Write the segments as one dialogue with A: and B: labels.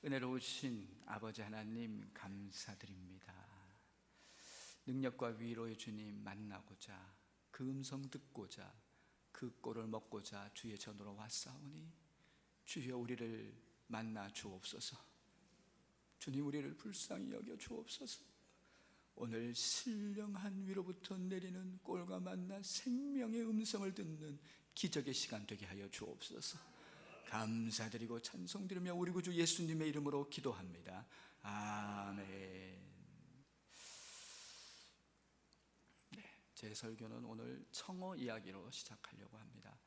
A: 은혜로우신 아버지 하나님 감사드립니다. 능력과 위로의 주님 만나고자, 그 음성 듣고자, 그 꼴을 먹고자 주의 전으로 왔사오니 주여 우리를 만나 주옵소서. 주님, 우리를 불쌍히 여겨 주옵소서. 오늘 신령한 위로부터 내리는 꼴과 만나 생명의 음성을 듣는 기적의 시간 되게 하여 주옵소서. 감사드리고 찬송드리며 우리 구주 예수님의 이름으로 기도합니다. 아멘. 제 설교는 오늘 청어 이야기로 시작하려고 합니다.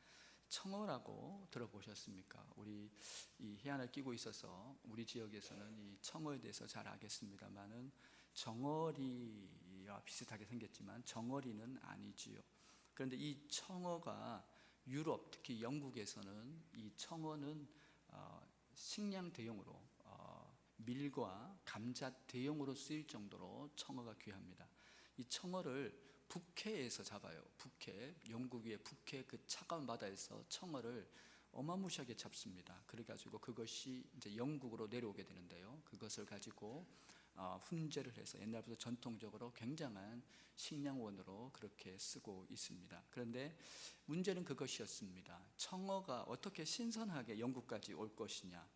A: 청어라고 들어보셨습니까? 우리 이 해안을 끼고 있어서 우리 지역에서는 이 청어에 대해서 잘 알겠습니다만은 정어리와 비슷하게 생겼지만 정어리는 아니지요. 그런데 이 청어가 유럽, 특히 영국에서는 이 청어는 식량 대용으로 밀과 감자 대용으로 쓰일 정도로 청어가 귀합니다. 이 청어를 북해에서 잡아요. 북해, 영국의 북해 그 차가운 바다에서 청어를 어마무시하게 잡습니다. 그래가지고 그것이 이제 영국으로 내려오게 되는데요. 그것을 가지고 훈제를 해서 옛날부터 전통적으로 굉장한 식량원으로 그렇게 쓰고 있습니다. 그런데 문제는 그것이었습니다. 청어가 어떻게 신선하게 영국까지 올 것이냐.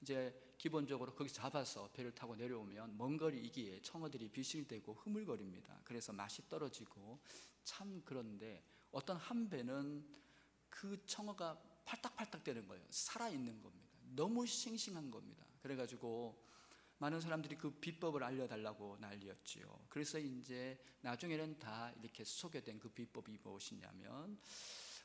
A: 이제 기본적으로 거기서 잡아서 배를 타고 내려오면 먼 거리 이기에 청어들이 비실대고 흐물거립니다. 그래서 맛이 떨어지고 참. 그런데 어떤 한 배는 그 청어가 팔딱팔딱 되는 거예요. 살아있는 겁니다. 너무 싱싱한 겁니다. 그래가지고 많은 사람들이 그 비법을 알려달라고 난리였지요. 그래서 이제 나중에는 다 이렇게 소개된 그 비법이 무엇이냐면,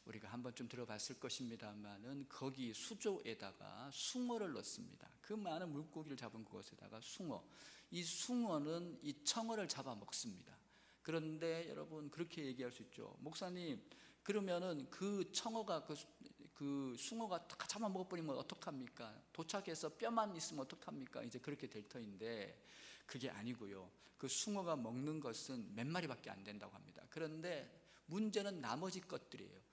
A: 우리가 한 번쯤 들어봤을 것입니다만은 거기 수조에다가 숭어를 넣습니다. 그 많은 물고기를 잡은 그것에다가 숭어, 이 숭어는 이 청어를 잡아 먹습니다. 그런데 여러분, 그렇게 얘기할 수 있죠. 목사님, 그러면은 그 청어가 그 숭어가 다 잡아 먹어버리면 어떡합니까? 도착해서 뼈만 있으면 어떡합니까? 이제 그렇게 될 터인데 그게 아니고요. 그 숭어가 먹는 것은 몇 마리밖에 안 된다고 합니다. 그런데 문제는 나머지 것들이에요.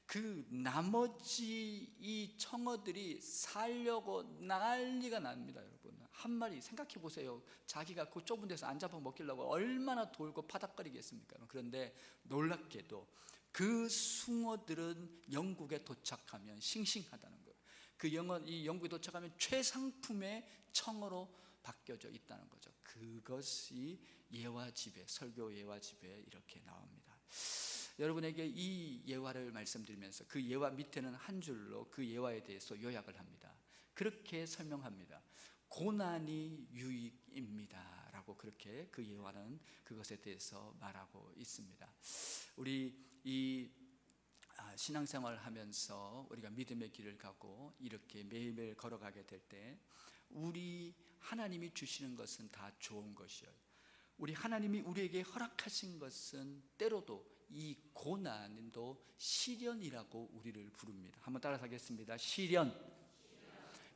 A: 그 나머지 이 청어들이 살려고 난리가 납니다. 여러분, 한 마리 생각해 보세요. 자기가 그 좁은 데서 안 잡아 먹기려고 얼마나 돌고 파닥거리겠습니까? 그런데 놀랍게도 그 숭어들은 영국에 도착하면 싱싱하다는 거예요. 이 영국에 도착하면 최상품의 청어로 바뀌어져 있다는 거죠. 그것이 예화집에, 설교 예화집에 이렇게 나옵니다. 여러분에게 이 예화를 말씀드리면서 그 예화 밑에는 한 줄로 그 예화에 대해서 요약을 합니다. 그렇게 설명합니다. 고난이 유익입니다 라고 그렇게 그 예화는 그것에 대해서 말하고 있습니다. 우리 이 신앙생활을 하면서 우리가 믿음의 길을 가고 이렇게 매일매일 걸어가게 될 때 우리 하나님이 주시는 것은 다 좋은 것이에요. 우리 하나님이 우리에게 허락하신 것은 때로도 이 고난도 시련이라고 우리를 부릅니다. 한번 따라서 하겠습니다. 시련.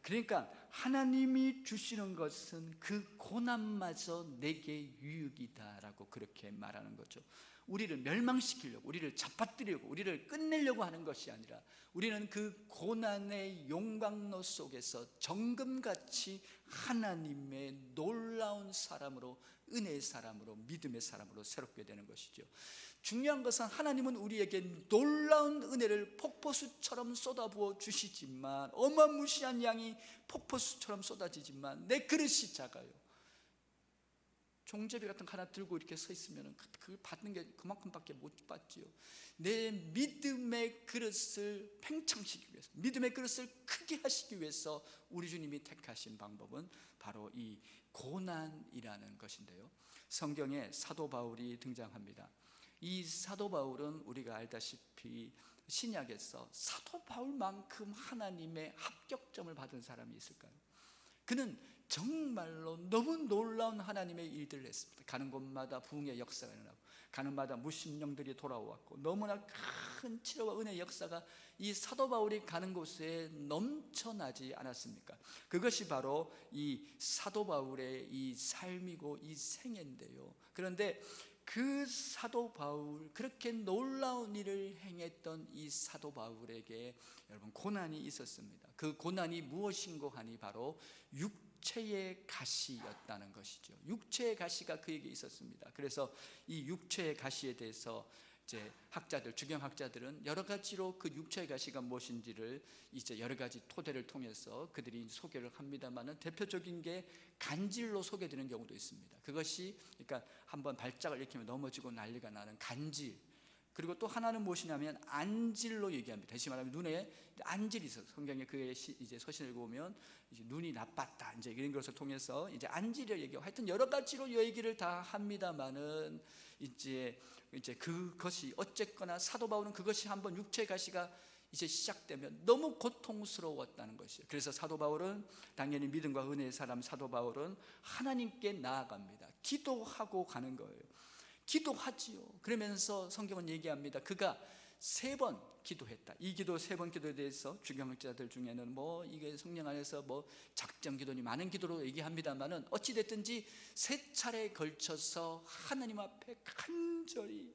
A: 그러니까 하나님이 주시는 것은 그 고난마저 내게 유익이다라고 그렇게 말하는 거죠. 우리를 멸망시키려고, 우리를 잡아뜨리려고, 우리를 끝내려고 하는 것이 아니라 우리는 그 고난의 용광로 속에서 정금같이 하나님의 놀라운 사람으로, 은혜의 사람으로, 믿음의 사람으로 새롭게 되는 것이죠. 중요한 것은 하나님은 우리에게 놀라운 은혜를 폭포수처럼 쏟아부어 주시지만, 어마무시한 양이 폭포수처럼 쏟아지지만 내 그릇이 작아요. 종제비 같은 거 하나 들고 이렇게 서 있으면 그걸 받는 게 그만큼밖에 못 받지요. 내 믿음의 그릇을 팽창시키기 위해서, 믿음의 그릇을 크게 하시기 위해서 우리 주님이 택하신 방법은 바로 이 고난이라는 것인데요. 성경에 사도 바울이 등장합니다. 이 사도 바울은 우리가 알다시피 신약에서 사도 바울만큼 하나님의 합격점을 받은 사람이 있을까요? 그는 정말로 너무 놀라운 하나님의 일들을 했습니다. 가는 곳마다 부흥의 역사가 일어나고, 가는 마다 무심령들이 돌아왔고, 너무나 큰 치료와 은혜의 역사가 이 사도 바울이 가는 곳에 넘쳐나지 않았습니까? 그것이 바로 이 사도 바울의 이 삶이고 이 생애인데요. 그런데 그 사도 바울, 그렇게 놀라운 일을 행했던 이 사도 바울에게 여러분 고난이 있었습니다. 그 고난이 무엇인고 하니 바로 육체의 가시였다는 것이죠. 육체의 가시가 그에게 있었습니다. 그래서 이 육체의 가시에 대해서 이제 학자들, 주경학자들은 여러 가지로 그 육체의 가시가 무엇인지를 이제 여러 가지 토대를 통해서 그들이 소개를 합니다만은 대표적인 게 간질로 소개되는 경우도 있습니다. 그것이 그러니까 한번 발작을 일으키면 넘어지고 난리가 나는 간질. 그리고 또 하나는 무엇이냐면 안질로 얘기합니다. 다시 말하면 눈에 안질이 있어요. 성경에 그의 이제 서신을 보면 이제 눈이 나빴다 이제 이런 것을 통해서 이제 안질을 얘기하고 하여튼 여러 가지로 얘기를 다 합니다만은 이제 그것이 어쨌거나 사도 바울은 그것이 한번 육체의 가시가 이제 시작되면 너무 고통스러웠다는 것이에요. 그래서 사도 바울은 당연히 믿음과 은혜의 사람 사도 바울은 하나님께 나아갑니다. 기도하고 가는 거예요. 기도하지요. 그러면서 성경은 얘기합니다. 그가 3번 기도했다. 이 기도 3번 기도에 대해서 주경학자들 중에는 뭐 이게 성령 안에서 뭐 작정 기도니 많은 기도로 얘기합니다만은 어찌 됐든지 3차례에 걸쳐서 하나님 앞에 간절히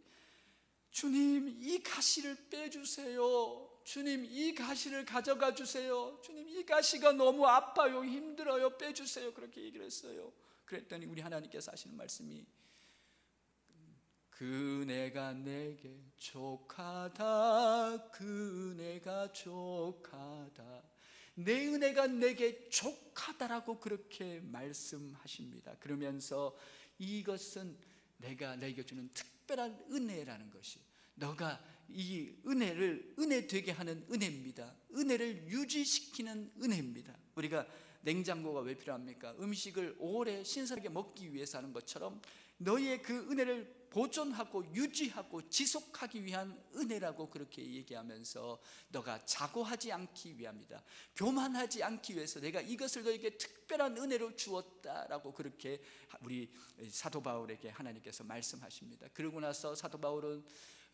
A: 주님 이 가시를 빼주세요. 주님 이 가시를 가져가 주세요. 주님 이 가시가 너무 아파요. 힘들어요. 빼주세요. 그렇게 얘기를 했어요. 그랬더니 우리 하나님께서 하시는 말씀이 그네가 내게 족하다. 그네가 족하다. 내 은혜가 내게 족하다라고 그렇게 말씀하십니다. 그러면서 이것은 내가 너에게 주는 특별한 은혜라는 것이 너가 이 은혜를 은혜 되게 하는 은혜입니다. 은혜를 유지시키는 은혜입니다. 우리가 냉장고가 왜 필요합니까? 음식을 오래 신선하게 먹기 위해서 하는 것처럼 너희의 그 은혜를 보존하고 유지하고 지속하기 위한 은혜라고 그렇게 얘기하면서 너가 자고하지 않기 위함이다. 교만하지 않기 위해서 내가 이것을 너에게 특별한 은혜로 주었다라고 그렇게 우리 사도 바울에게 하나님께서 말씀하십니다. 그러고 나서 사도 바울은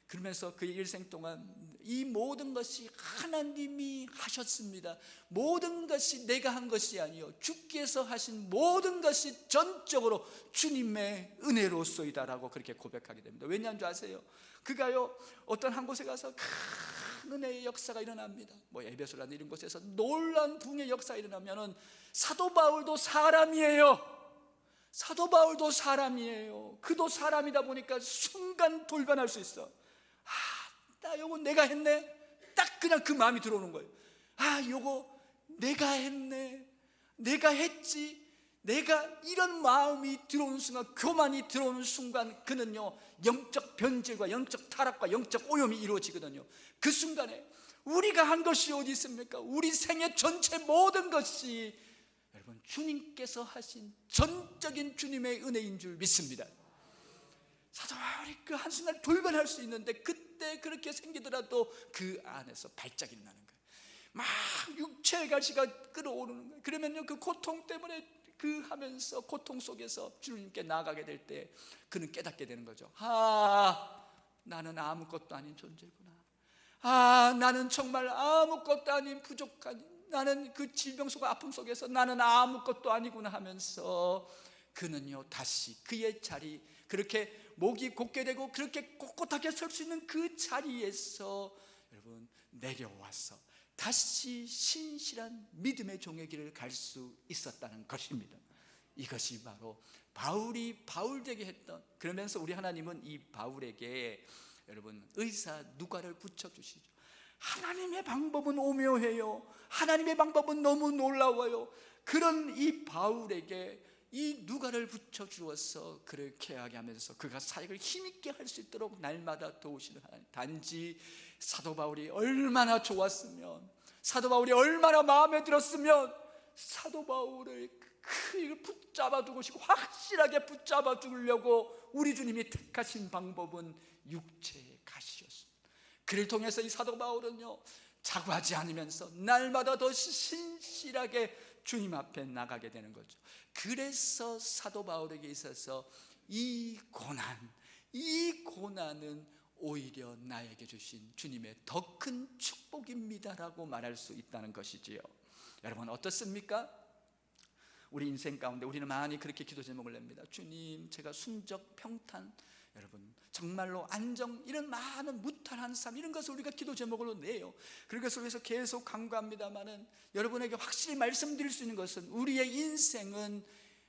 A: 그러면서 그의 일생 동안 이 모든 것이 하나님이 하셨습니다. 모든 것이 내가 한 것이 아니요 주께서 하신 모든 것이 전적으로 주님의 은혜로소이다라고 그렇게 고백하게 됩니다. 왜냐하는 줄 아세요? 그가요 어떤 한 곳에 가서 큰 은혜의 역사가 일어납니다. 뭐 에베소라는 이런 곳에서 놀라운 부흥의 역사가 일어나면은 사도 바울도 사람이에요. 사도 바울도 사람이에요. 그도 사람이다 보니까 순간 돌변할 수 있어. 나 요거 내가 했네. 딱 그냥 그 마음이 들어오는 거예요. 요거 내가 했네. 내가 했지. 내가 이런 마음이 들어오는 순간, 교만이 들어오는 순간 그는요 영적 변질과 영적 타락과 영적 오염이 이루어지거든요. 그 순간에 우리가 한 것이 어디 있습니까? 우리 생애 전체 모든 것이 여러분 주님께서 하신 전적인 주님의 은혜인 줄 믿습니다. 사도 바울이 그 한순간 돌변할 수 있는데 그때 그렇게 생기더라도 그 안에서 발작이 나는 거예요. 막 육체의 가시가 끌어오르는 거예요. 그러면요 그 고통 때문에 그 하면서 고통 속에서 주님께 나아가게 될 때 그는 깨닫게 되는 거죠. 나는 아무것도 아닌 존재구나. 나는 정말 아무것도 아닌 부족한, 나는 그 질병 속 아픔 속에서 나는 아무것도 아니구나 하면서 그는요 다시 그의 자리, 그렇게 목이 곧게 되고 그렇게 꼿꼿하게 설 수 있는 그 자리에서 여러분 내려와서 다시 신실한 믿음의 종의 길을 갈 수 있었다는 것입니다. 이것이 바로 바울이 바울되게 했던, 그러면서 우리 하나님은 이 바울에게 여러분 의사 누가를 붙여주시죠. 하나님의 방법은 오묘해요. 하나님의 방법은 너무 놀라워요. 그런 이 바울에게 이 누가를 붙여주어서 그를 케어하게 하면서 그가 사역을 힘있게 할 수 있도록 날마다 도우시는 하나님. 단지 사도 바울이 얼마나 좋았으면, 사도 바울이 얼마나 마음에 들었으면 사도 바울을 붙잡아 두고 싶고 확실하게 붙잡아 두려고 우리 주님이 택하신 방법은 육체의 가시였습니다. 그를 통해서 이 사도 바울은요 자고하지 않으면서 날마다 더 신실하게 주님 앞에 나가게 되는 거죠. 그래서 사도 바울에게 있어서 이 고난은 오히려 나에게 주신 주님의 더 큰 축복입니다라고 말할 수 있다는 것이지요. 여러분 어떻습니까? 우리 인생 가운데 우리는 많이 그렇게 기도 제목을 냅니다. 주님, 제가 순적 평탄, 여러분 정말로 안정, 이런 많은 무탈한 삶, 이런 것을 우리가 기도 제목으로 내요. 그것을 위해서 계속 간구합니다마는 여러분에게 확실히 말씀드릴 수 있는 것은 우리의 인생은,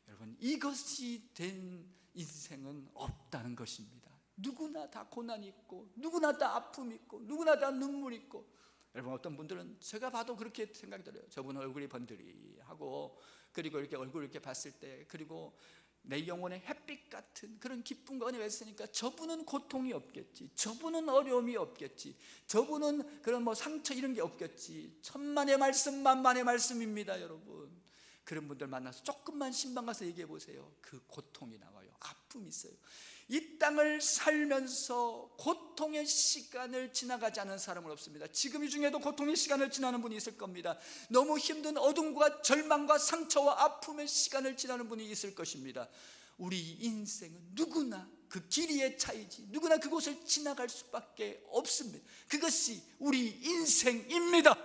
A: 여러분 이것이 된 인생은 없다는 것입니다. 누구나 다 고난이 있고, 누구나 다 아픔이 있고, 누구나 다 눈물이 있고. 여러분 어떤 분들은 제가 봐도 그렇게 생각이 들어요. 저분 얼굴이 번들이하고, 그리고 이렇게 얼굴을 이렇게 봤을 때, 그리고 내 영혼의 햇빛 같은 그런 기쁨과 은혜가 있으니까 저분은 고통이 없겠지, 저분은 어려움이 없겠지, 저분은 그런 뭐 상처 이런 게 없겠지. 천만의 말씀 만만의 말씀입니다. 여러분 그런 분들 만나서 조금만 신방 가서 얘기해 보세요. 그 고통이 나와요. 아픔이 있어요. 이 땅을 살면서 고통의 시간을 지나가지 않은 사람은 없습니다. 지금 이 중에도 고통의 시간을 지나는 분이 있을 겁니다. 너무 힘든 어둠과 절망과 상처와 아픔의 시간을 지나는 분이 있을 것입니다. 우리 인생은 누구나 그 길이의 차이지, 누구나 그곳을 지나갈 수밖에 없습니다. 그것이 우리 인생입니다.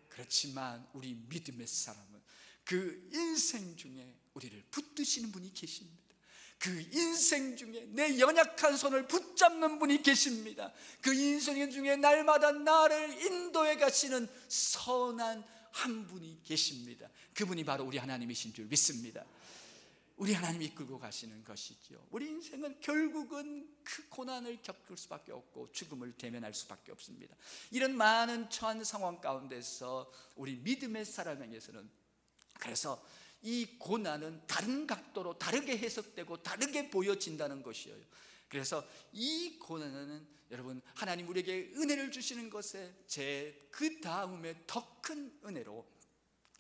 A: 그렇지만 우리 믿음의 사람은 그 인생 중에 우리를 붙드시는 분이 계십니다. 그 인생 중에 내 연약한 손을 붙잡는 분이 계십니다. 그 인생 중에 날마다 나를 인도해 가시는 선한 한 분이 계십니다. 그분이 바로 우리 하나님이신 줄 믿습니다. 우리 하나님이 이끌고 가시는 것이죠. 우리 인생은 결국은 그 고난을 겪을 수밖에 없고 죽음을 대면할 수밖에 없습니다. 이런 많은 처한 상황 가운데서 우리 믿음의 사람에게서는, 그래서 이 고난은 다른 각도로 다르게 해석되고 다르게 보여진다는 것이에요. 그래서 이 고난은 여러분 하나님 우리에게 은혜를 주시는 것에 그 다음에 더 큰 은혜로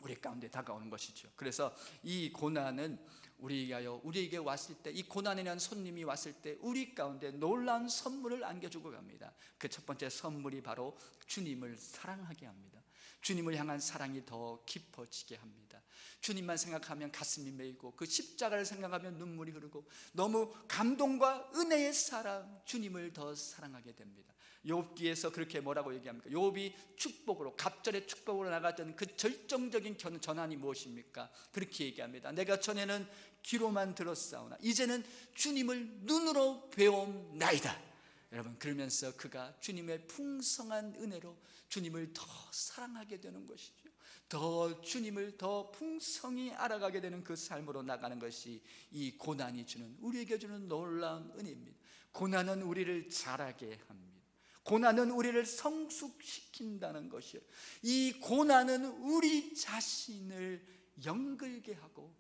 A: 우리 가운데 다가오는 것이죠. 그래서 이 고난은 우리에게 왔을 때, 이 고난에 대한 손님이 왔을 때 우리 가운데 놀라운 선물을 안겨주고 갑니다. 그 첫 번째 선물이 바로 주님을 사랑하게 합니다. 주님을 향한 사랑이 더 깊어지게 합니다. 주님만 생각하면 가슴이 메이고, 그 십자가를 생각하면 눈물이 흐르고, 너무 감동과 은혜의 사랑, 주님을 더 사랑하게 됩니다. 욥기에서 그렇게 뭐라고 얘기합니까? 욥이 축복으로, 갑절의 축복으로 나갔던 그 절정적인 전환이 무엇입니까? 그렇게 얘기합니다. 내가 전에는 귀로만 들었사오나 이제는 주님을 눈으로 배움나이다. 여러분 그러면서 그가 주님의 풍성한 은혜로 주님을 더 사랑하게 되는 것이죠. 더 주님을 더 풍성히 알아가게 되는 그 삶으로 나가는 것이 이 고난이 주는, 우리에게 주는 놀라운 은혜입니다. 고난은 우리를 자라게 합니다. 고난은 우리를 성숙시킨다는 것이에요. 이 고난은 우리 자신을 영글게 하고,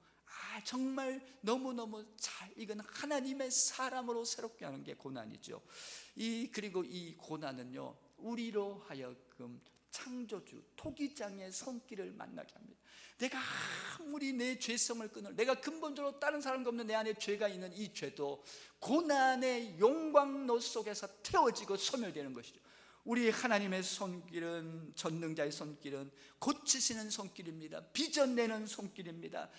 A: 정말 너무너무 잘 익은 하나님의 사람으로 새롭게 하는 게 고난이죠. 그리고 이 고난은요, 우리로 하여금 창조주 토기장의 손길을 만나게 합니다. 내가 아무리 내 죄성을 내가 근본적으로 다른 사람과 없는 내 안에 죄가 있는 이 죄도 고난의 용광로 속에서 태워지고 소멸되는 것이죠. 우리 하나님의 손길은, 전능자의 손길은 고치시는 손길입니다. 빚어내는 손길입니다.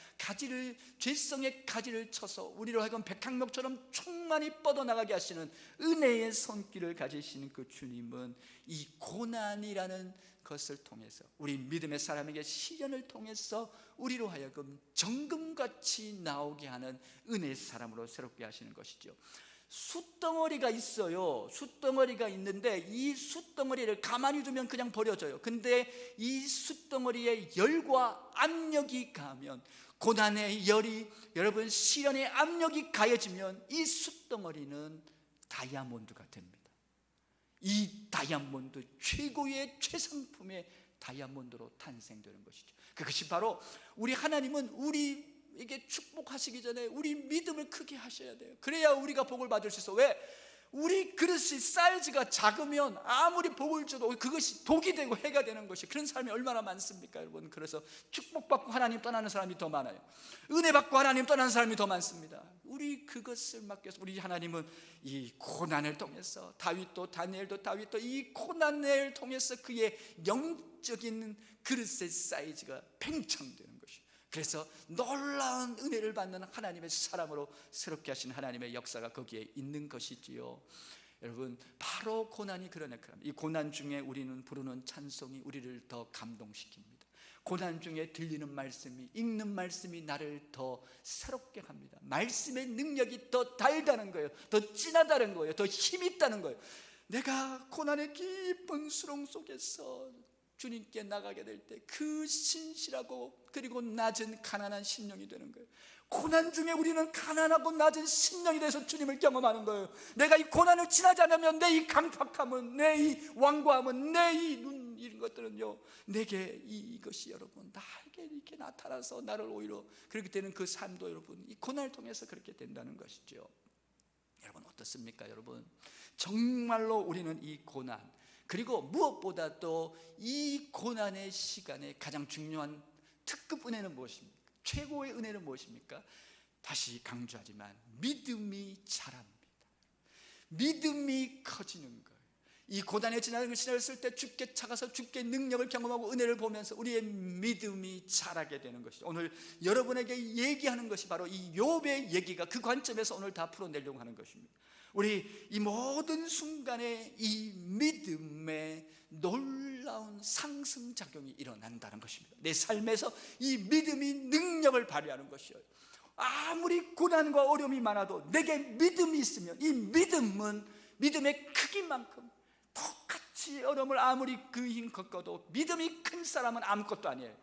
A: 죄성의 가지를 쳐서 우리로 하여금 백향목처럼 충만히 뻗어나가게 하시는 은혜의 손길을 가지시는 그 주님은 이 고난이라는 것을 통해서, 우리 믿음의 사람에게 시련을 통해서 우리로 하여금 정금같이 나오게 하는 은혜의 사람으로 새롭게 하시는 것이죠. 숯덩어리가 있어요. 숯덩어리가 있는데 이 숯덩어리를 가만히 두면 그냥 버려져요. 근데 이 숯덩어리에 열과 압력이 가면, 고난의 열이, 여러분 시련의 압력이 가해지면 이 숯덩어리는 다이아몬드가 됩니다. 이 다이아몬드, 최고의 최상품의 다이아몬드로 탄생되는 것이죠. 그것이 바로 우리 하나님은 우리에게 축복하시기 전에 우리 믿음을 크게 하셔야 돼요. 그래야 우리가 복을 받을 수 있어. 왜? 우리 그릇이 사이즈가 작으면 아무리 복을 줘도 그것이 독이 되고 해가 되는 것이, 그런 사람이 얼마나 많습니까 여러분. 그래서 축복받고 하나님 떠나는 사람이 더 많아요. 은혜 받고 하나님 떠나는 사람이 더 많습니다. 우리 그것을 맡겨서, 우리 하나님은 이 고난을 통해서, 다니엘도 이 고난을 통해서 그의 영적인 그릇의 사이즈가 팽창되는 것이에요. 그래서 놀라운 은혜를 받는 하나님의 사람으로 새롭게 하신 하나님의 역사가 거기에 있는 것이지요. 여러분 바로 고난이 그런 역할입니다. 이 고난 중에 우리는 부르는 찬송이 우리를 더 감동시킵니다. 고난 중에 들리는 말씀이, 읽는 말씀이 나를 더 새롭게 합니다. 말씀의 능력이 더 달다는 거예요. 더 진하다는 거예요. 더 힘이 있다는 거예요. 내가 고난의 깊은 수렁 속에서 주님께 나가게 될 때 그 신실하고 그리고 낮은 가난한 심령이 되는 거예요. 고난 중에 우리는 가난하고 낮은 심령이 돼서 주님을 경험하는 거예요. 내가 이 고난을 지나지 않으면 내 이 강팍함은, 내 이 완고함은, 내 이 눈 이런 것들은요, 내게 이것이 여러분 나에게 이렇게 나타나서 나를 오히려 그렇게 되는 그 삶도 여러분 이 고난을 통해서 그렇게 된다는 것이죠. 여러분 어떻습니까? 여러분 정말로 우리는 이 고난, 그리고 무엇보다도 이 고난의 시간에 가장 중요한 특급 은혜는 무엇입니까? 최고의 은혜는 무엇입니까? 다시 강조하지만 믿음이 자랍니다. 믿음이 커지는 거예요. 이 고난의 지나갔을 때 주께 차가서 주께 능력을 경험하고 은혜를 보면서 우리의 믿음이 자라게 되는 것이죠. 오늘 여러분에게 얘기하는 것이 바로 이 욥의 얘기가 그 관점에서 오늘 다 풀어내려고 하는 것입니다. 우리 이 모든 순간에 이 믿음의 놀라운 상승작용이 일어난다는 것입니다. 내 삶에서 이 믿음이 능력을 발휘하는 것이에요. 아무리 고난과 어려움이 많아도 내게 믿음이 있으면 이 믿음은 믿음의 크기만큼 똑같이 어려움을 아무리 그 힘 겪어도 믿음이 큰 사람은 아무것도 아니에요.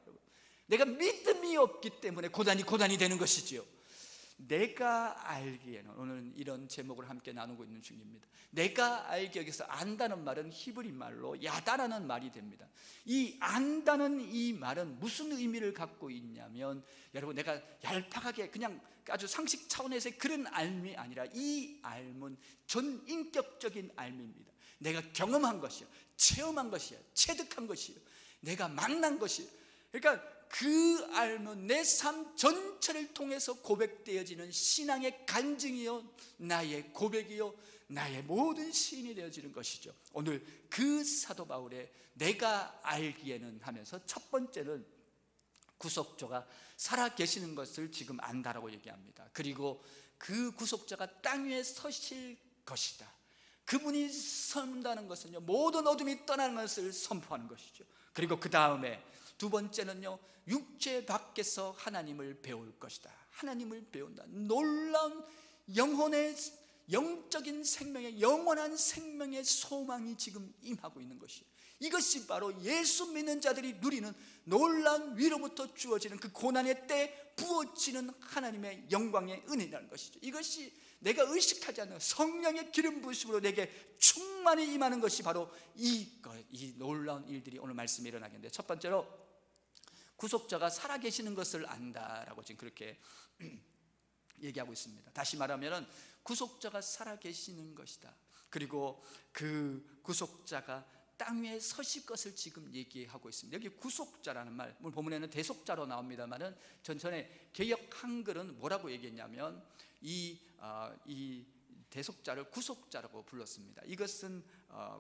A: 내가 믿음이 없기 때문에 고난이 되는 것이지요. 내가 알기에는, 오늘 이런 제목을 함께 나누고 있는 중입니다. 내가 알기, 여기서 안다는 말은 히브리 말로 야다라는 말이 됩니다. 이 안다는 이 말은 무슨 의미를 갖고 있냐면, 여러분 내가 얄팍하게 그냥 아주 상식 차원에서의 그런 알미 아니라 이 알은 전인격적인 알미입니다. 내가 경험한 것이요, 체험한 것이요, 체득한 것이요, 내가 만난 것이요. 그러니까 그 알면 내 삶 전체를 통해서 고백되어지는 신앙의 간증이요, 나의 고백이요, 나의 모든 시인이 되어지는 것이죠. 오늘 그 사도 바울의 내가 알기에는 하면서 첫 번째는 구속주가 살아 계시는 것을 지금 안다라고 얘기합니다. 그리고 그 구속자가 땅 위에 서실 것이다. 그분이 선다는 것은요, 모든 어둠이 떠나는 것을 선포하는 것이죠. 그리고 그 다음에 두 번째는요, 육체 밖에서 하나님을 배울 것이다. 하나님을 배운다. 놀라운 영혼의 영적인 생명의 영원한 생명의 소망이 지금 임하고 있는 것이에요. 이것이 바로 예수 믿는 자들이 누리는 놀라운 위로부터 주어지는 그 고난의 때 부어지는 하나님의 영광의 은혜라는 것이죠. 이것이 내가 의식하지 않는 성령의 기름 부으심으로 내게 충만히 임하는 것이 바로 이 놀라운 일들이 오늘 말씀에 일어나겠는데, 첫 번째로 구속자가 살아계시는 것을 안다라고 지금 그렇게 얘기하고 있습니다. 다시 말하면 구속자가 살아계시는 것이다. 그리고 그 구속자가 땅 위에 서실 것을 지금 얘기하고 있습니다. 여기 구속자라는 말, 오늘 본문에는 대속자로 나옵니다만은 전에 개역 한글은 뭐라고 얘기했냐면 이 대속자를 구속자라고 불렀습니다. 이것은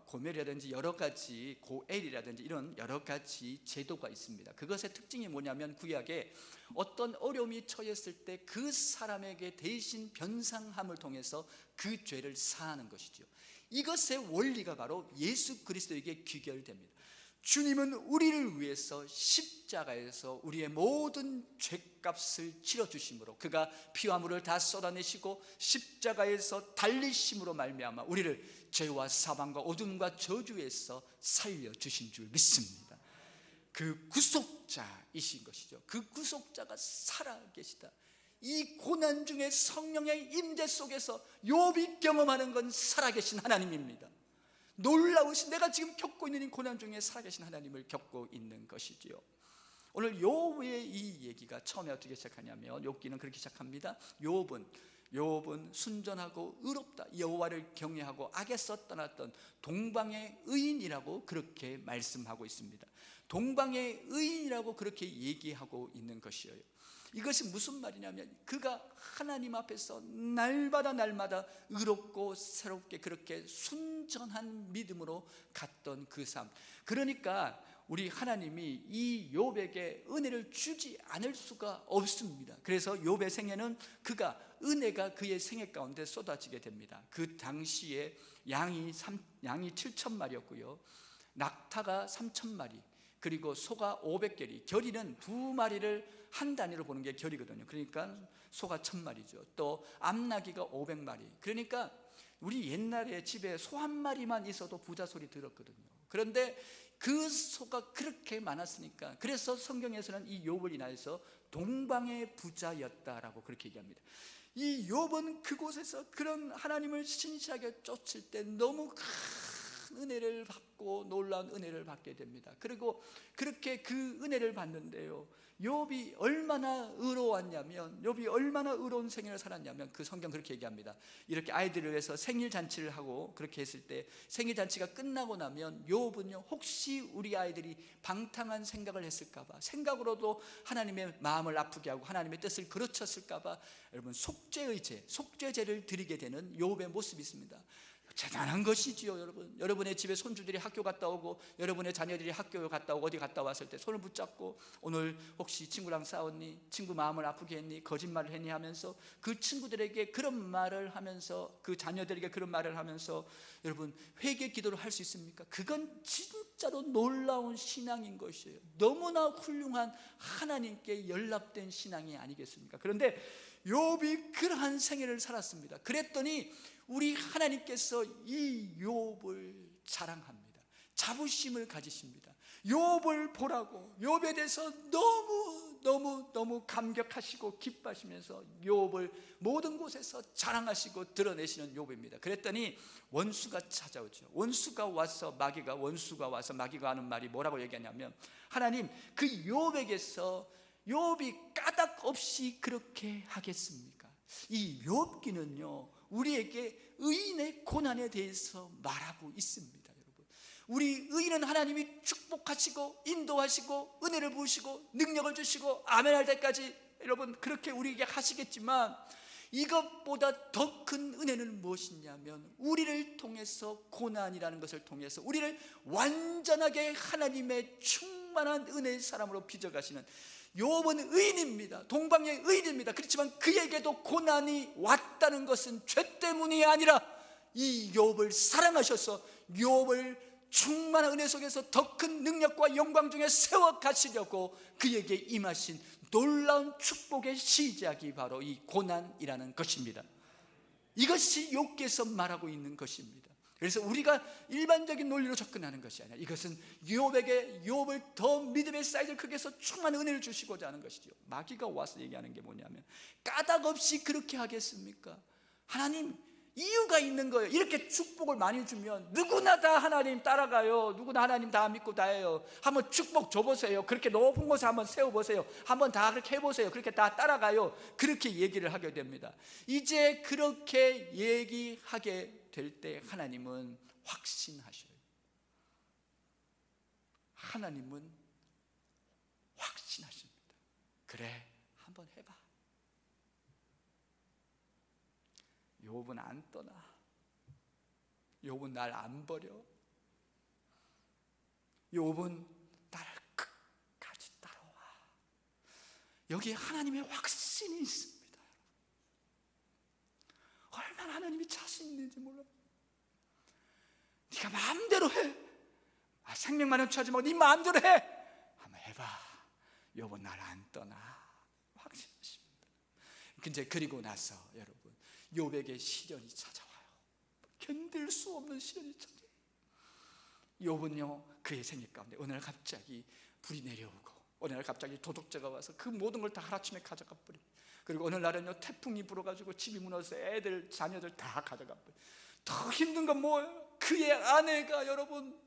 A: 고멜이라든지 여러 가지 고엘이라든지 이런 여러 가지 제도가 있습니다. 그것의 특징이 뭐냐면 구약에 어떤 어려움이 처했을 때 그 사람에게 대신 변상함을 통해서 그 죄를 사하는 것이죠. 이것의 원리가 바로 예수 그리스도에게 귀결됩니다. 주님은 우리를 위해서 십자가에서 우리의 모든 죄값을 치러주심으로, 그가 피와 물을 다 쏟아내시고 십자가에서 달리심으로 말미암아 우리를 죄와 사방과 어둠과 저주에서 살려주신 줄 믿습니다. 그 구속자이신 것이죠. 그 구속자가 살아계시다. 이 고난 중에 성령의 임재 속에서 욥이 경험하는 건 살아계신 하나님입니다. 놀라우신, 내가 지금 겪고 있는 이 고난 중에 살아계신 하나님을 겪고 있는 것이지요. 오늘 욥의 이 얘기가 처음에 어떻게 시작하냐면, 욥기는 그렇게 시작합니다. 욥은 순전하고 의롭다, 여호와를 경외하고 악에서 떠났던 동방의 의인이라고 그렇게 말씀하고 있습니다. 동방의 의인이라고 그렇게 얘기하고 있는 것이에요. 이것이 무슨 말이냐면, 그가 하나님 앞에서 날마다 의롭고 새롭게 그렇게 순전한 믿음으로 갔던 그 삶. 그러니까 우리 하나님이 이 욥에게 은혜를 주지 않을 수가 없습니다. 그래서 욥의 생애는 은혜가 그의 생애 가운데 쏟아지게 됩니다. 그 당시에 양이 7,000마리였고요, 낙타가 3,000마리, 그리고 소가 500결이, 결이는 2마리를 한 단위로 보는 게 결이거든요. 그러니까 소가 1000마리죠. 또 암나귀가 500마리. 그러니까 우리 옛날에 집에 소 한 마리만 있어도 부자 소리 들었거든요. 그런데 그 소가 그렇게 많았으니까, 그래서 성경에서는 이 욥을 인하여서 동방의 부자였다라고 그렇게 얘기합니다. 이 욥은 그곳에서 그런 하나님을 신실하게 쫓을 때 너무 큰 은혜를 받고 놀라운 은혜를 받게 됩니다. 그리고 그렇게 그 은혜를 받는데요, 욥이 얼마나 의로웠냐면, 욥이 얼마나 의로운 생애를 살았냐면, 그 성경 그렇게 얘기합니다. 이렇게 아이들을 위해서 생일 잔치를 하고 그렇게 했을 때, 생일 잔치가 끝나고 나면 욥은요, 혹시 우리 아이들이 방탕한 생각을 했을까봐, 생각으로도 하나님의 마음을 아프게 하고 하나님의 뜻을 그르쳤을까봐 여러분 속죄제를 드리게 되는 욥의 모습이 있습니다. 대단한 것이지요. 여러분의 집에 손주들이 학교 갔다 오고, 여러분의 자녀들이 학교 갔다 오고 어디 갔다 왔을 때 손을 붙잡고, 오늘 혹시 친구랑 싸웠니? 친구 마음을 아프게 했니? 거짓말을 했니? 하면서 그 친구들에게 그런 말을 하면서, 그 자녀들에게 그런 말을 하면서 여러분 회개 기도를 할 수 있습니까? 그건 진짜로 놀라운 신앙인 것이에요. 너무나 훌륭한 하나님께 연락된 신앙이 아니겠습니까? 그런데 욥이 그러한 생애를 살았습니다. 그랬더니 우리 하나님께서 이 욥을 자랑합니다. 자부심을 가지십니다. 욥을 보라고, 욥에 대해서 너무 감격하시고 기뻐하시면서 욥을 모든 곳에서 자랑하시고 드러내시는 욥입니다. 그랬더니 원수가 찾아오죠. 원수가 와서 마귀가 하는 말이 뭐라고 얘기하냐면, 하나님, 그 욥에게서 욥이 까닭 없이 그렇게 하겠습니까? 이 욥기는요, 우리에게 의인의 고난에 대해서 말하고 있습니다. 여러분, 우리 의인은 하나님이 축복하시고 인도하시고 은혜를 부으시고 능력을 주시고 아멘 할 때까지 여러분 그렇게 우리에게 하시겠지만, 이것보다 더 큰 은혜는 무엇이냐면, 우리를 통해서, 고난이라는 것을 통해서 우리를 완전하게 하나님의 충만한 은혜의 사람으로 빚어가시는, 욥은 의인입니다. 동방의 의인입니다. 그렇지만 그에게도 고난이 왔다는 것은 죄 때문이 아니라 이 욥을 사랑하셔서 욥을 충만한 은혜 속에서 더 큰 능력과 영광 중에 세워 가시려고 그에게 임하신 놀라운 축복의 시작이 바로 이 고난이라는 것입니다. 이것이 욥께서 말하고 있는 것입니다. 그래서 우리가 일반적인 논리로 접근하는 것이 아니라, 이것은 욥을 더 믿음의 사이즈를 크게 해서 충만한 은혜를 주시고자 하는 것이죠. 마귀가 와서 얘기하는 게 뭐냐면, 까닭 없이 그렇게 하겠습니까? 하나님, 이유가 있는 거예요. 이렇게 축복을 많이 주면 누구나 다 하나님 따라가요. 누구나 하나님 다 믿고 다 해요. 한번 축복 줘보세요. 그렇게 높은 곳에 한번 세워보세요. 한번 다 그렇게 해보세요. 그렇게 다 따라가요. 그렇게 얘기를 하게 됩니다. 이제 그렇게 얘기하게 될 때 하나님은 확신하셔요. 하나님은 확신하십니다. 그래, 한번 해봐. 욥은 안 떠나. 욥은 날 안 버려. 욥은 나를 끝까지 따라와. 여기에 하나님의 확신이 있습니다. 얼마나 하나님이 자신 있는지 몰라. 네가 마음대로 해. 생명만은 취하지 말고 네 마음대로 해. 한번 해봐. 욥은 날 안 떠나. 확신하십니다. 근데 그리고 나서 여러분, 욥에게 시련이 찾아와요. 견딜 수 없는 시련이 찾아와요. 욥은요, 그의 생애 가운데 어느 날 갑자기 불이 내려오고, 어느 날 갑자기 도둑자가 와서 그 모든 걸 다 하루아침에 가져가 버려요. 그리고 어느 날은요, 태풍이 불어가지고 집이 무너져서 자녀들 다 가져가 버려요. 더 힘든 건 뭐예요? 그의 아내가 여러분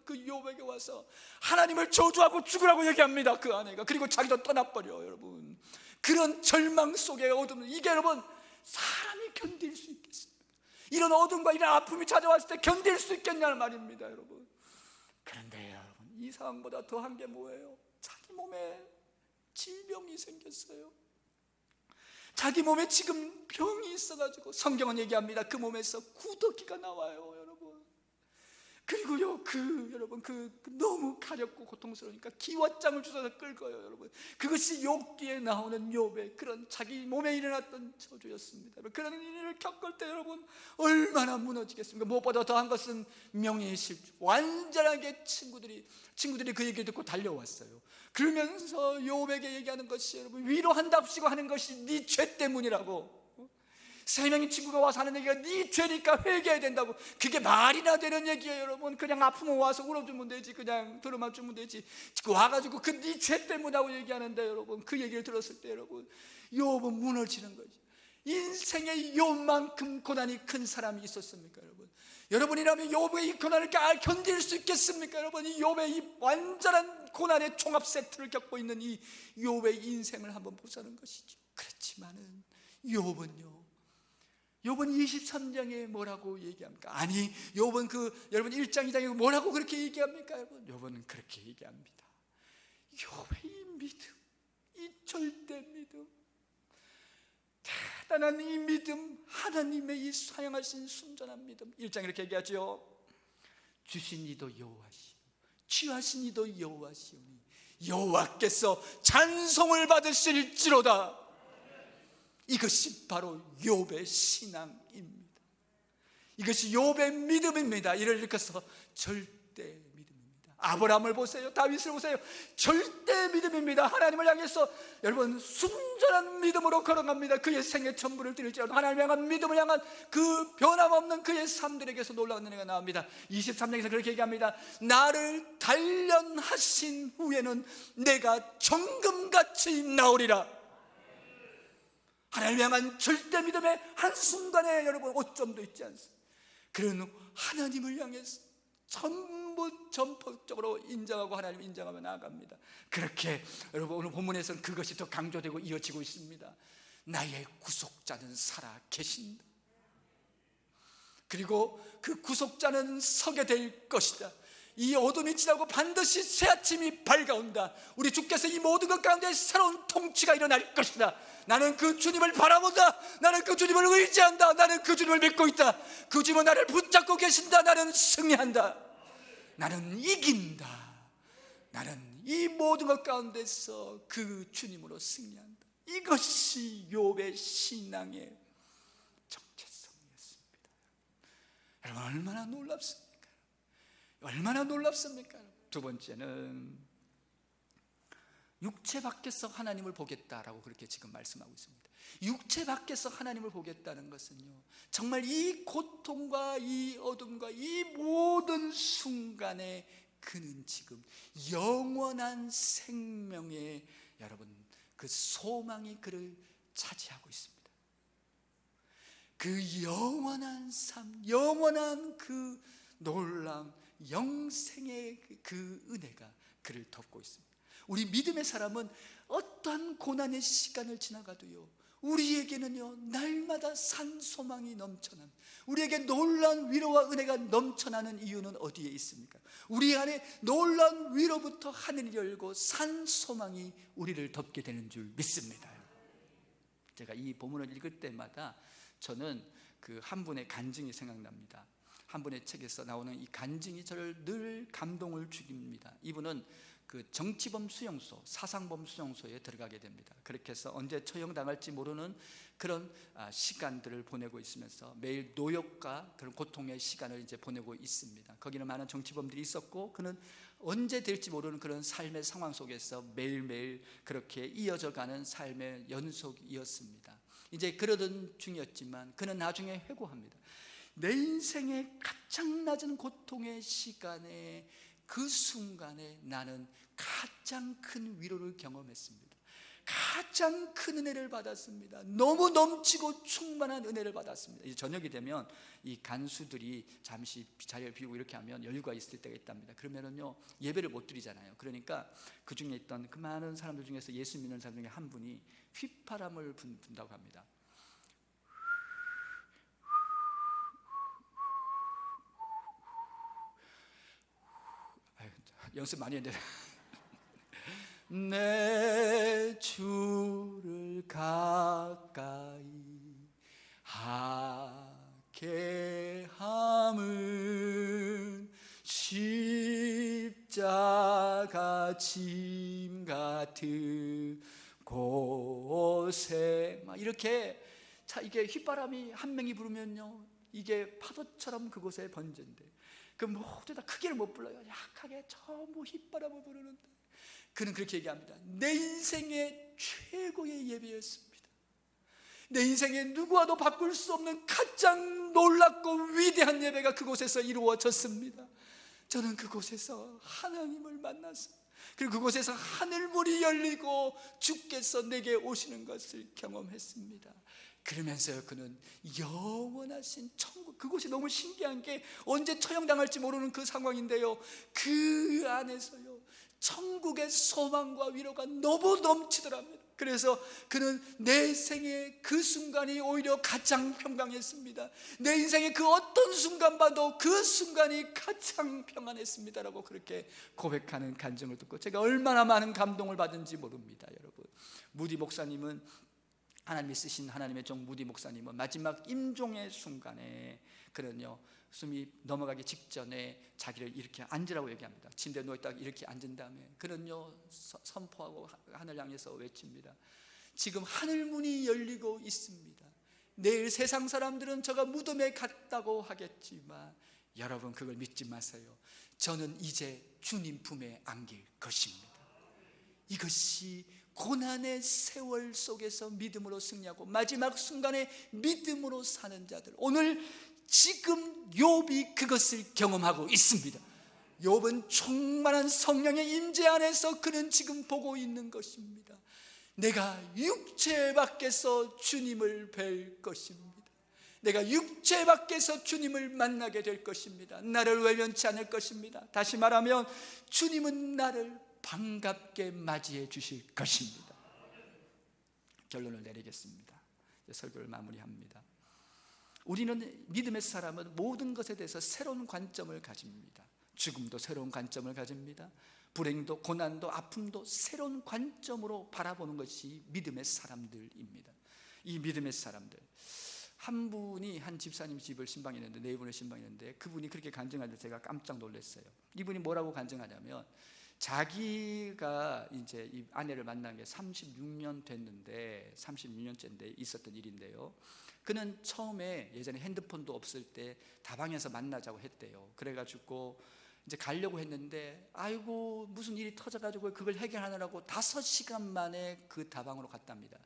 A: 그 욥에게 와서 하나님을 저주하고 죽으라고 얘기합니다. 그 아내가. 그리고 자기도 떠나버려요. 여러분, 그런 절망 속에 어둠, 이게 여러분 사람이 견딜 수 있겠습니까? 이런 어둠과 이런 아픔이 찾아왔을 때 견딜 수 있겠냐는 말입니다. 여러분, 그런데 여러분, 이 상황보다 더한 게 뭐예요? 자기 몸에 질병이 생겼어요. 자기 몸에 지금 병이 있어가지고 성경은 얘기합니다. 그 몸에서 구더기가 나와요. 여러분, 그리고요 여러분 너무 가렵고 고통스러우니까 기왓장을 주워서 끌고요 여러분, 그것이 욥기에 나오는 욥의 그런 자기 몸에 일어났던 저주였습니다. 그런 일을 겪을 때 여러분 얼마나 무너지겠습니까? 무엇보다 더한 것은 명예의 실주. 완전하게 친구들이 그 얘기 듣고 달려왔어요. 그러면서 욥에게 얘기하는 것이 여러분, 위로한답시고 하는 것이 네 죄 때문이라고. 세 명의 친구가 와서 하는 얘기가 네 죄니까 회개해야 된다고. 그게 말이나 되는 얘기예요 여러분. 그냥 아프면 와서 울어주면 되지, 그냥 들어만 주면 되지. 와가지고 그 네 죄 때문이라고 얘기하는데 여러분, 그 얘기를 들었을 때 여러분 욥은 무너지는 거지. 인생에 욥만큼 고난이 큰 사람이 있었습니까 여러분? 여러분이라면 욥의 이 고난을 견딜 수 있겠습니까 여러분? 이 욥의 이 완전한 고난의 종합 세트를 겪고 있는 이 욥의 인생을 한번 보자는 것이죠. 그렇지만은 욥은 23장에 뭐라고 얘기합니까? 아니 욥은 여러분 1장 2장에 뭐라고 그렇게 얘기합니까 여러분? 욥은 그렇게 얘기합니다. 욥의 이 믿음, 이 절대 믿음, 대단한 이 믿음, 하나님의 이 사용하신 순전한 믿음. 1장 이렇게 얘기하죠. 주신 이도 여호와시오, 취하신 이도 여호와시오니 여호와께서 찬송을 받으실지로다. 이것이 바로 욥의 신앙입니다. 이것이 욥의 믿음입니다. 이를 일컬어서 절대 믿음입니다. 아브라함을 보세요, 다윗을 보세요. 절대 믿음입니다. 하나님을 향해서 여러분 순전한 믿음으로 걸어갑니다. 그의 생애 전부를 드릴지라도 하나님을 향한 믿음을 향한 그 변함없는 그의 삶들에게서 놀라운 은혜가 나옵니다. 23장에서 그렇게 얘기합니다. 나를 단련하신 후에는 내가 정금같이 나오리라. 하나님을 향한 절대 믿음의 한순간에 여러분 오점도 있지 않습니까? 그런 하나님을 향해서 전폭적으로 인정하고 하나님을 인정하며 나아갑니다. 그렇게 여러분 오늘 본문에서는 그것이 더 강조되고 이어지고 있습니다. 나의 구속자는 살아 계신다. 그리고 그 구속자는 서게 될 것이다. 이 어둠이 지나고 반드시 새 아침이 밝아온다. 우리 주께서 이 모든 것 가운데 새로운 통치가 일어날 것이다. 나는 그 주님을 바라본다. 나는 그 주님을 의지한다. 나는 그 주님을 믿고 있다. 그 주님은 나를 붙잡고 계신다. 나는 승리한다. 나는 이긴다. 나는 이 모든 것 가운데서 그 주님으로 승리한다. 이것이 욥의 신앙의 정체성이었습니다. 여러분 얼마나 놀랍습니까? 얼마나 놀랍습니까? 두 번째는 육체 밖에서 하나님을 보겠다라고 그렇게 지금 말씀하고 있습니다. 육체 밖에서 하나님을 보겠다는 것은요, 정말 이 고통과 이 어둠과 이 모든 순간에 그는 지금 영원한 생명의 여러분 그 소망이 그를 차지하고 있습니다. 그 영원한 삶, 영원한 그 놀라운 영생의 그 은혜가 그를 덮고 있습니다. 우리 믿음의 사람은 어떠한 고난의 시간을 지나가도요, 우리에게는요 날마다 산소망이 넘쳐난, 우리에게 놀라운 위로와 은혜가 넘쳐나는 이유는 어디에 있습니까? 우리 안에 놀라운 위로부터 하늘이 열고 산소망이 우리를 덮게 되는 줄 믿습니다. 제가 이 본문을 읽을 때마다 저는 그 한 분의 간증이 생각납니다. 한 분의 책에서 나오는 이 간증이 저를 늘 감동을 주깁니다. 이분은 그 정치범 수용소, 사상범 수용소에 들어가게 됩니다. 그렇게 해서 언제 처형당할지 모르는 그런 시간들을 보내고 있으면서 매일 노역과 그런 고통의 시간을 이제 보내고 있습니다. 거기는 많은 정치범들이 있었고 그는 언제 될지 모르는 그런 삶의 상황 속에서 매일매일 그렇게 이어져가는 삶의 연속이었습니다. 이제 그러던 중이었지만 그는 나중에 회고합니다. 내 인생의 가장 낮은 고통의 시간에 그 순간에 나는 가장 큰 위로를 경험했습니다. 가장 큰 은혜를 받았습니다. 너무 넘치고 충만한 은혜를 받았습니다. 이제 저녁이 되면 이 간수들이 잠시 자리를 비우고 이렇게 하면 여유가 있을 때가 있답니다. 그러면은요 예배를 못 드리잖아요. 그러니까 그 중에 있던 그 많은 사람들 중에서 예수 믿는 사람 중에 한 분이 휘파람을 분다고 합니다. 연습 많이 했는데 내 주를 가까이 하게 함은 십자가 짐 같은 곳에 막 이렇게 자, 이게 휘바람이 한 명이 부르면요 이게 파도처럼 그곳에 번진대. 그 모두 다 크게는 못 불러요. 약하게 전부 휘바람을 부르는데 그는 그렇게 얘기합니다. 내 인생의 최고의 예배였습니다. 내 인생에 누구와도 바꿀 수 없는 가장 놀랍고 위대한 예배가 그곳에서 이루어졌습니다. 저는 그곳에서 하나님을 만났습니다. 그리고 그곳에서 하늘문이 열리고 주께서 내게 오시는 것을 경험했습니다. 그러면서 그는 영원하신 천국, 그곳이 너무 신기한 게 언제 처형당할지 모르는 그 상황인데요, 그 안에서요 천국의 소망과 위로가 너무 넘치더랍니다. 그래서 그는 내 생의 그 순간이 오히려 가장 평강했습니다. 내 인생의 그 어떤 순간 봐도 그 순간이 가장 평안했습니다라고 그렇게 고백하는 간증을 듣고 제가 얼마나 많은 감동을 받은지 모릅니다. 여러분, 무디 목사님은, 하나님이 쓰신 하나님의 종 무디 목사님은 마지막 임종의 순간에 그는요 숨이 넘어가기 직전에 자기를 이렇게 앉으라고 얘기합니다. 침대에 누워있다가 이렇게 앉은 다음에 그는요 선포하고 하늘 향해서 외칩니다. 지금 하늘문이 열리고 있습니다. 내일 세상 사람들은 저가 무덤에 갔다고 하겠지만 여러분 그걸 믿지 마세요. 저는 이제 주님 품에 안길 것입니다. 이것이 고난의 세월 속에서 믿음으로 승리하고 마지막 순간에 믿음으로 사는 자들, 오늘 지금 욥이 그것을 경험하고 있습니다. 욥은 충만한 성령의 임재 안에서 그는 지금 보고 있는 것입니다. 내가 육체 밖에서 주님을 뵐 것입니다. 내가 육체 밖에서 주님을 만나게 될 것입니다. 나를 외면치 않을 것입니다. 다시 말하면 주님은 나를 반갑게 맞이해 주실 것입니다. 결론을 내리겠습니다. 이제 설교를 마무리합니다. 우리는 믿음의 사람은 모든 것에 대해서 새로운 관점을 가집니다. 죽음도 새로운 관점을 가집니다. 불행도 고난도 아픔도 새로운 관점으로 바라보는 것이 믿음의 사람들입니다. 이 믿음의 사람들, 한 분이 한 집사님 집을 신방했는데, 네 분을 신방했는데 그분이 그렇게 간증할 때 제가 깜짝 놀랐어요. 이분이 뭐라고 간증하냐면 자기가 이제 이 아내를 만난 게 36년 됐는데 36년째인데 있었던 일인데요, 그는 처음에 예전에 핸드폰도 없을 때 다방에서 만나자고 했대요. 그래가지고 이제 가려고 했는데 아이고 무슨 일이 터져가지고 그걸 해결하느라고 5시간 만에 그 다방으로 갔답니다.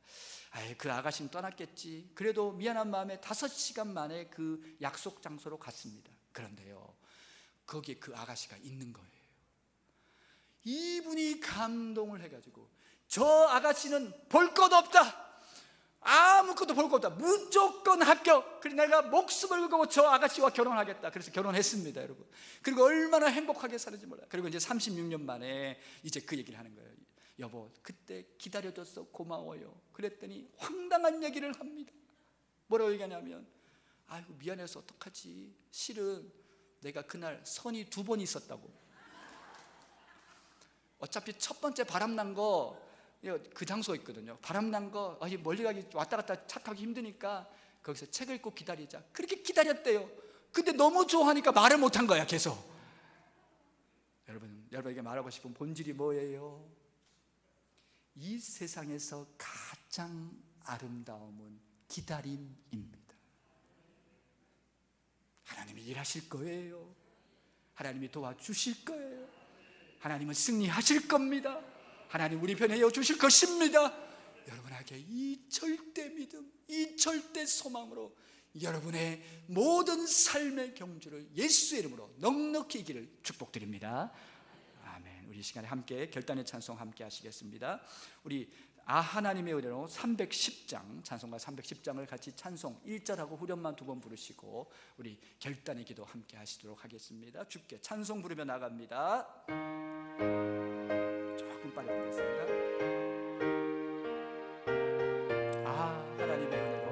A: 아이 그 아가씨는 떠났겠지. 그래도 미안한 마음에 5시간 만에 그 약속 장소로 갔습니다. 그런데요 거기에 그 아가씨가 있는 거예요. 이분이 감동을 해가지고 저 아가씨는 볼 것 없다, 아무것도 볼 것 없다, 무조건 합격, 그래서 내가 목숨을 걸고 저 아가씨와 결혼하겠다. 그래서 결혼했습니다, 여러분. 그리고 얼마나 행복하게 사는지 몰라요. 그리고 이제 36년 만에 이제 그 얘기를 하는 거예요. 여보 그때 기다려줘서 고마워요. 그랬더니 황당한 얘기를 합니다. 뭐라고 얘기하냐면 아이고 미안해서 어떡하지, 실은 내가 그날 선이 2번 있었다고. 어차피 첫 번째 바람난 거 그 장소가 있거든요. 바람난 거 멀리 가기 왔다 갔다 차 타기 힘드니까 거기서 책을 읽고 기다리자. 그렇게 기다렸대요. 근데 너무 좋아하니까 말을 못한 거야 계속. 여러분에게 말하고 싶은 본질이 뭐예요? 이 세상에서 가장 아름다움은 기다림입니다. 하나님이 일하실 거예요. 하나님이 도와주실 거예요. 하나님은 승리하실 겁니다. 하나님 우리 편에 여 주실 것입니다. 여러분에게 이 절대 믿음, 이 절대 소망으로 여러분의 모든 삶의 경주를 예수의 이름으로 넉넉히 이기를 축복드립니다. 아멘. 우리 시간에 함께 결단의 찬송 함께 하시겠습니다. 우리 하나님의 은혜로 310장, 찬송가 310장을 같이 찬송 1절하고 후렴만 2번 부르시고 우리 결단의 기도 함께 하시도록 하겠습니다. 주께 찬송 부르며 나갑니다. 조금 빨리 부르겠습니다. 하나님의 은혜로,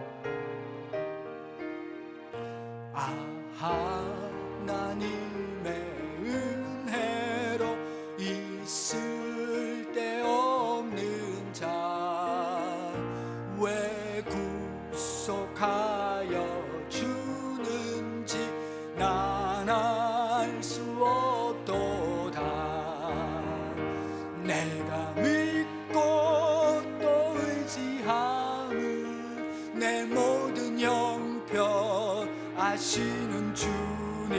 A: 하나님의 은혜로 있을 데 없는 자 왜 구속하여 주는지 난 알 수 없 내가 믿고 또 의지함은 내 모든 형편 아시는 주님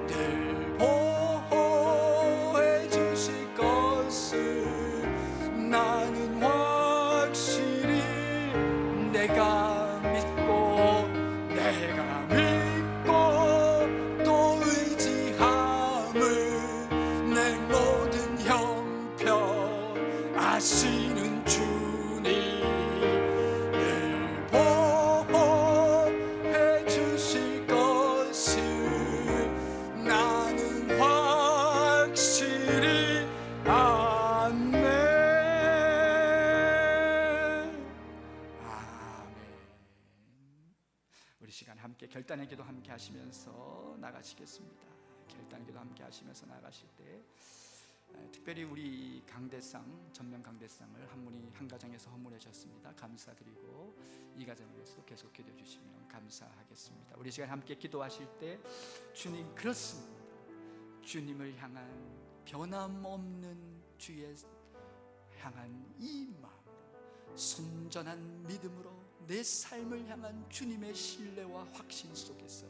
A: 늘 보호해 주실 것을 나는 확실히 내가 믿고 또 의지함을 내 모든 형편 아시는 주님 늘 보호해 주실 것을 나는 확실히 아멘. 우리 시간 함께 결단의 기도 함께 하시면서 나가시겠습니다. 결단의 기도 함께 하시면서 나가실 때 특별히 우리 강대상 전면 강대상을 한 분이 한 가정에서 헌물해 주셨습니다. 감사드리고 이 가정을 위해서도 계속 기도해 주시면 감사하겠습니다. 우리 시간 함께 기도하실 때 주님 그렇습니다. 주님을 향한 변함없는 주의 향한 이 마음으로 순전한 믿음으로 내 삶을 향한 주님의 신뢰와 확신 속에서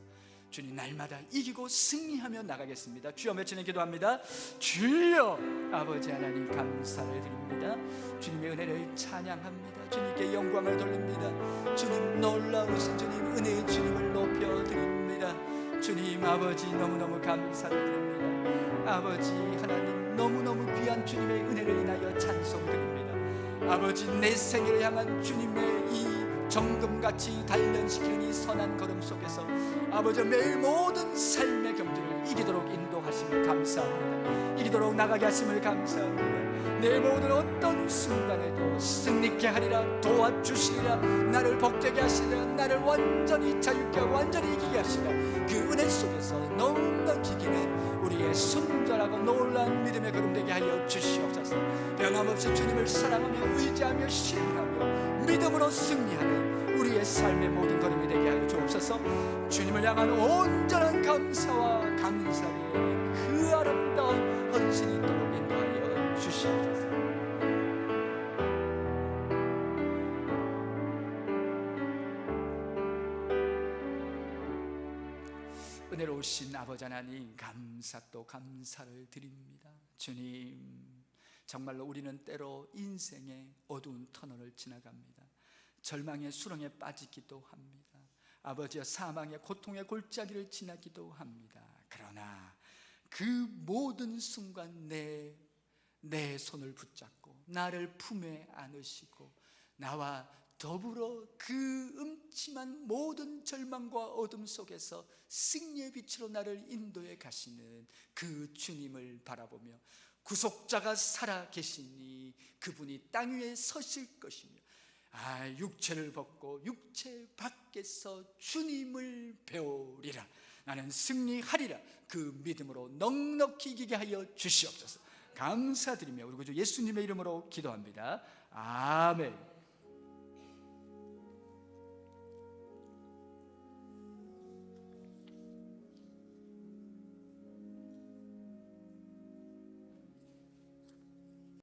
A: 주님 날마다 이기고 승리하며 나가겠습니다. 주여 외치는 기도합니다. 주여 아버지 하나님 감사를 드립니다. 주님의 은혜를 찬양합니다. 주님께 영광을 돌립니다. 주님 놀라우신 주님 은혜의 주님을 높여드립니다. 주님 아버지 너무너무 감사를 드립니다. 아버지 하나님 너무너무 귀한 주님의 은혜를 인하여 찬송드립니다. 아버지 내 생애를 향한 주님의 이 정금같이 단련시키는 이 선한 걸음 속에서 아버지 매일 모든 삶의 경주를 이기도록 인도하심을 감사합니다. 이기도록 나가게 하심을 감사합니다. 내 모든 어떤 순간에도 승리케 하리라 도와주시리라 나를 복되게 하시리라 나를 완전히 자유케 하고 완전히 이기게 하시리라 그 은혜 속에서 넉넉히기는 우리의 순전하고 놀라운 믿음의 걸음 되게 하여 주시옵소서. 변함없이 주님을 사랑하며 의지하며 신뢰하며 믿음으로 승리하는 우리의 삶의 모든 걸음이 되게 하여 주옵소서. 주님을 향한 온전한 감사와 감사의 그 아름다운 헌신이 있도록 인도하여 주시옵소서. 은혜로우신 아버지 하나님 감사 또 감사를 드립니다. 주님 정말로 우리는 때로 인생의 어두운 터널을 지나갑니다. 절망의 수렁에 빠지기도 합니다. 아버지여 사망의 고통의 골짜기를 지나기도 합니다. 그러나 그 모든 순간 내 손을 붙잡고 나를 품에 안으시고 나와 더불어 그 음침한 모든 절망과 어둠 속에서 승리의 빛으로 나를 인도해 가시는 그 주님을 바라보며 구속자가 살아 계시니 그분이 땅 위에 서실 것이며 육체를 벗고 육체 밖에서 주님을 배우리라 나는 승리하리라 그 믿음으로 넉넉히 이기게 하여 주시옵소서. 감사드리며 우리 구주 예수님의 이름으로 기도합니다. 아멘.